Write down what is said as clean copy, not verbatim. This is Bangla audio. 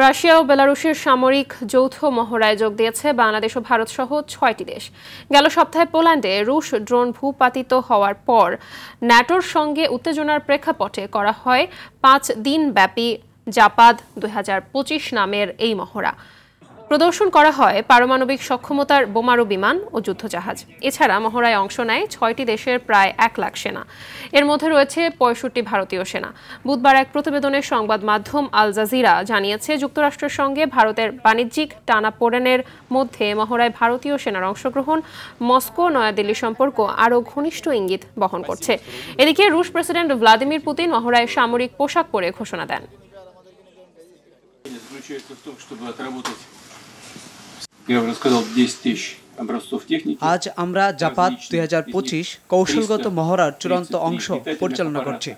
রাশিয়া ও বেলারুশের সামরিক যৌথ মহড়ায় যোগ দিয়েছে বাংলাদেশ ও ভারত সহ ৬টি দেশ। গেল সপ্তাহে পোল্যান্ডে রুশ ড্রোন ভূপাতিত হওয়ার পর ন্যাটোর সঙ্গে উত্তেজনার প্রেক্ষাপটে করা হয় ৫ দিনব্যাপী জাপাদ ২০২৫ নামের এই মহড়া। প্রদর্শন করা হয় পারমাণবিক সক্ষমতার বোমারু বিমান ও যুদ্ধজাহাজ। এছাড়া মহড়ায় অংশ নেয় ৬টি দেশের প্রায় ১ লাখ সেনা। এর মধ্যে রয়েছে ৬৫ ভারতীয় সেনা। বুধবার এক প্রতিবেদনে সংবাদ মাধ্যম আল জাজিরা জানিয়েছে, যুক্তরাষ্ট্রের সঙ্গে ভারতের বাণিজ্যিক টানাপোড়েনের মধ্যে মহড়ায় ভারতীয় সেনার অংশগ্রহণ মস্কো নয়াদিল্লি সম্পর্ক আরও ঘনিষ্ঠ ইঙ্গিত বহন করছে। এদিকে রুশ প্রেসিডেন্ট ভ্লাদিমির পুতিন মহড়ায় সামরিক পোশাক পরে ঘোষণা দেন। আজ আমরা জাপাদ ২০২৫ কৌশলগত মহড়ার চূড়ান্ত অংশ পরিচালনা করছি।